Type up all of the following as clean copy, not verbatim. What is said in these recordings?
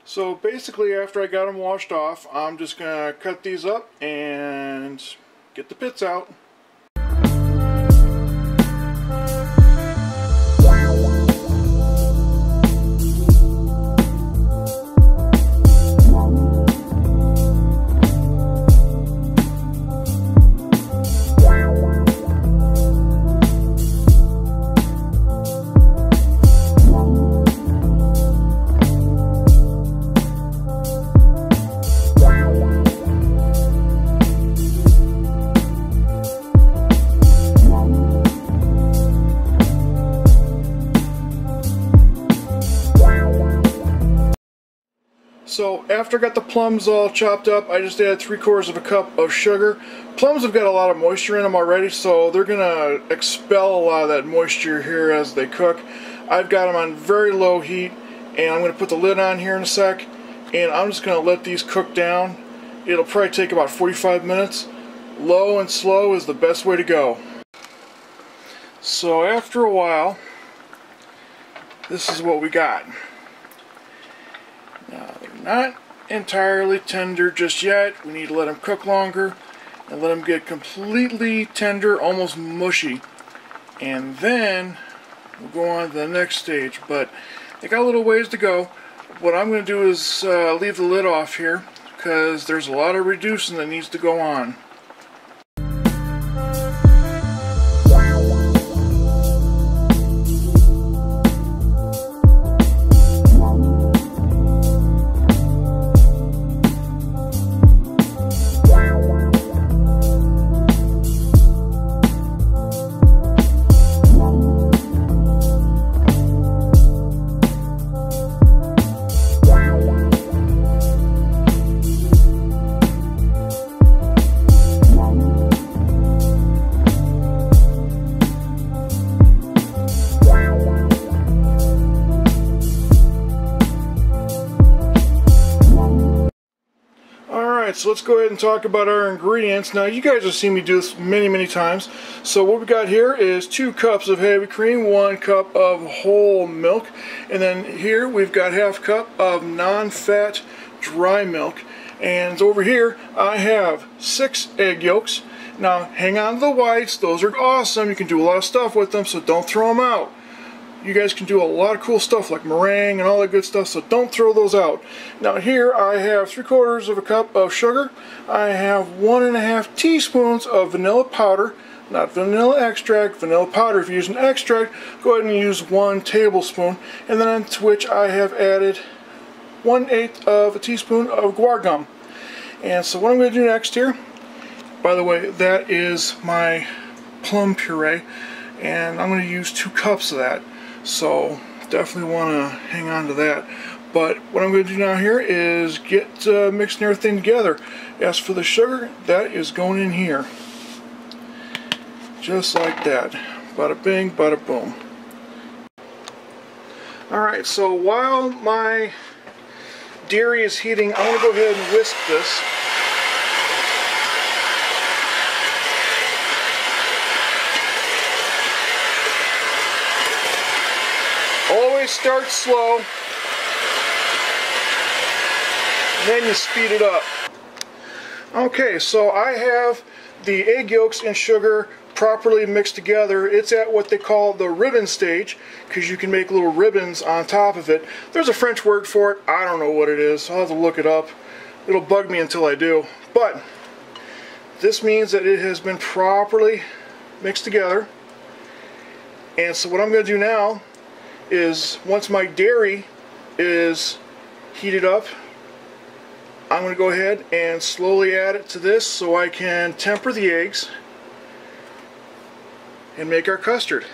So basically, after I got them washed off, I'm just going to cut these up and get the pits out. So after I got the plums all chopped up, I just added 3/4 of a cup of sugar. Plums have got a lot of moisture in them already, so they're going to expel a lot of that moisture here as they cook. I've got them on very low heat, and I'm going to put the lid on here in a sec, and I'm just going to let these cook down. It'll probably take about 45 minutes. Low and slow is the best way to go. So after a while, this is what we got. Now, they're not entirely tender just yet. We need to let them cook longer and let them get completely tender, almost mushy. And then we'll go on to the next stage. But they got a little ways to go. What I'm going to do is leave the lid off here because there's a lot of reducing that needs to go on. So let's go ahead and talk about our ingredients. Now you guys have seen me do this many times. So what we got here is 2 cups of heavy cream, 1 cup of whole milk, and then here we've got 1/2 cup of non-fat dry milk. And over here I have 6 egg yolks. Now hang on to the whites, those are awesome. You can do a lot of stuff with them, so don't throw them out. You guys can do a lot of cool stuff like meringue and all that good stuff, so don't throw those out. Now here I have 3/4 of a cup of sugar. I have 1.5 teaspoons of vanilla powder, not vanilla extract, vanilla powder. If you're using extract, go ahead and use 1 tablespoon. And then onto which I have added 1/8 of a teaspoon of guar gum. And so what I'm going to do next here, by the way, that is my plum puree, and I'm going to use 2 cups of that. So definitely want to hang on to that. But what I'm going to do now here is get mixing everything together. As for the sugar, that is going in here. Just like that. Bada bing, bada boom. Alright, so while my dairy is heating, I'm going to go ahead and whisk this. Always start slow, and then you speed it up. Okay, so I have the egg yolks and sugar properly mixed together. It's at what they call the ribbon stage, because you can make little ribbons on top of it. There's a French word for it. I don't know what it is. I'll have to look it up. it'll bug me until I do. But this means that it has been properly mixed together. And so what I'm going to do now is, once my dairy is heated up, I'm going to go ahead and slowly add it to this so I can temper the eggs and make our custard.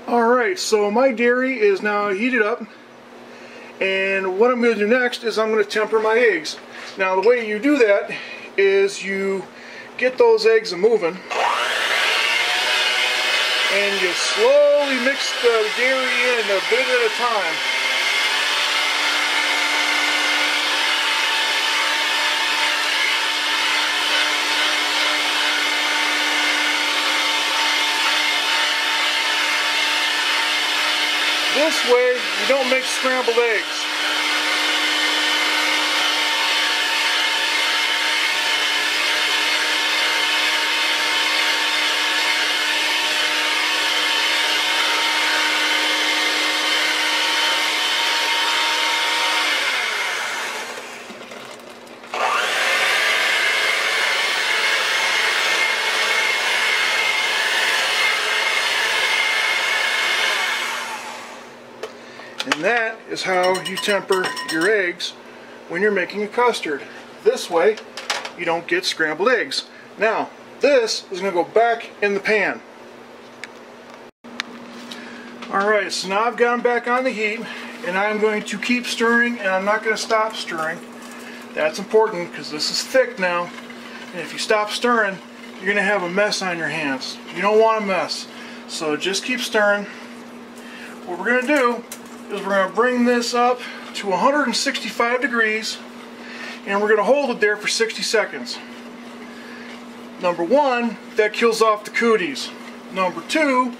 Alright, so my dairy is now heated up, and what I'm going to do next is I'm going to temper my eggs. Now the way you do that is you get those eggs a-moving, and you slowly mix the dairy in a bit at a time. This way, you don't make scrambled eggs. And that is how you temper your eggs when you're making a custard. This way, you don't get scrambled eggs. Now, this is going to go back in the pan. Alright, so now I've got them back on the heat, and I'm going to keep stirring, and I'm not going to stop stirring. That's important because this is thick now, and if you stop stirring, you're going to have a mess on your hands. You don't want a mess, so just keep stirring. What we're going to do is we're going to bring this up to 165 degrees, and we're going to hold it there for 60 seconds. Number one, that kills off the cooties. Number two,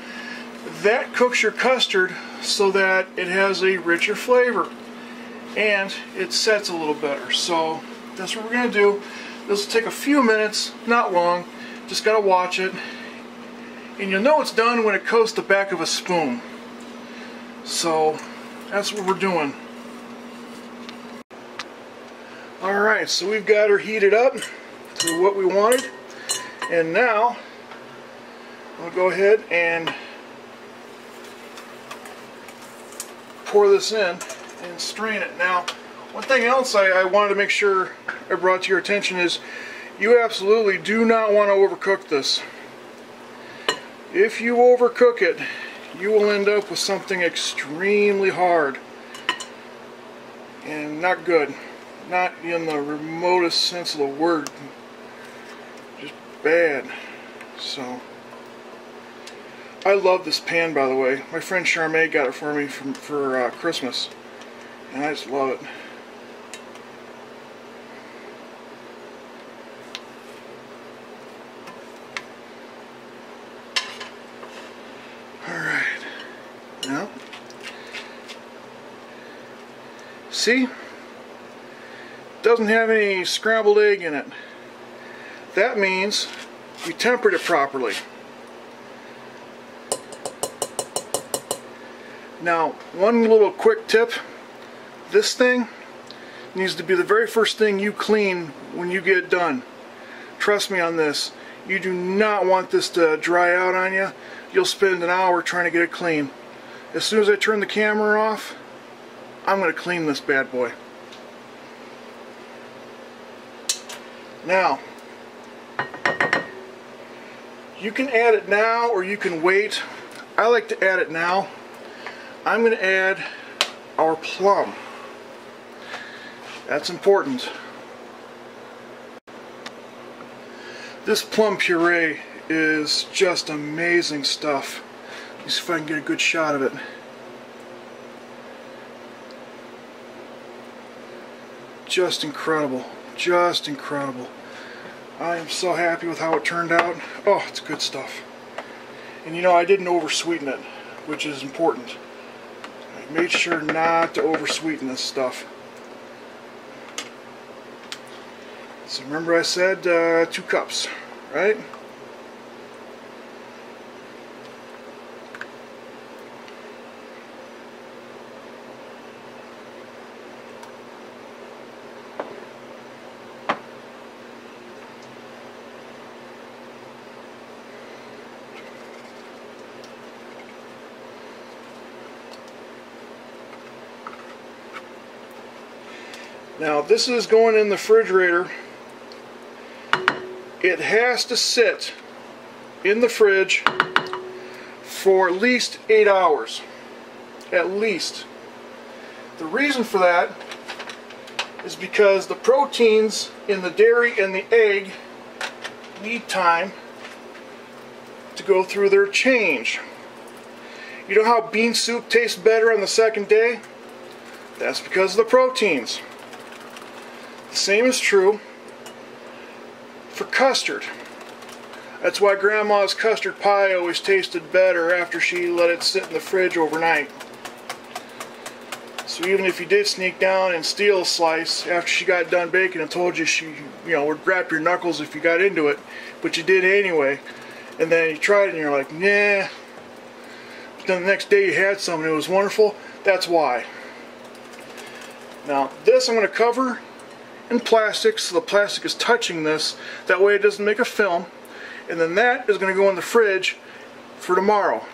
that cooks your custard so that it has a richer flavor and it sets a little better. So that's what we're going to do. This will take a few minutes, not long. Just got to watch it, and you'll know it's done when it coats the back of a spoon. So that's what we're doing. Alright, so we've got her heated up to what we wanted, and now I'll go ahead and pour this in and strain it. Now, one thing else I wanted to make sure I brought to your attention is you absolutely do not want to overcook this. If you overcook it, you will end up with something extremely hard and not good. Not in the remotest sense of the word. Just bad. So, I love this pan, by the way. My friend Charmaine got it for me for Christmas, and I just love it. Now, see? Doesn't have any scrambled egg in it. That means we tempered it properly. Now, one little quick tip. This thing needs to be the very first thing you clean when you get it done. Trust me on this. You do not want this to dry out on you. You'll spend an hour trying to get it clean. As soon as I turn the camera off, I'm going to clean this bad boy. Now, you can add it now or you can wait. I like to add it now. I'm going to add our plum. That's important. This plum puree is just amazing stuff. Let me see if I can get a good shot of it. Just incredible. Just incredible. I am so happy with how it turned out. Oh, it's good stuff. And you know, I didn't over-sweeten it, which is important. I made sure not to over-sweeten this stuff. So remember I said 2 cups, right? Now this is going in the refrigerator. It has to sit in the fridge for at least 8 hours. At least. The reason for that is because the proteins in the dairy and the egg need time to go through their change. You know how bean soup tastes better on the second day? That's because of the proteins. The same is true for custard. That's why Grandma's custard pie always tasted better after she let it sit in the fridge overnight. So even if you did sneak down and steal a slice after she got done baking and told you she, would grab your knuckles if you got into it, but you did anyway, and then you tried it and you're like, nah. But then the next day you had some and it was wonderful. That's why. Now this I'm going to cover in plastic, so the plastic is touching this. That way it doesn't make a film. And then that is going to go in the fridge for tomorrow.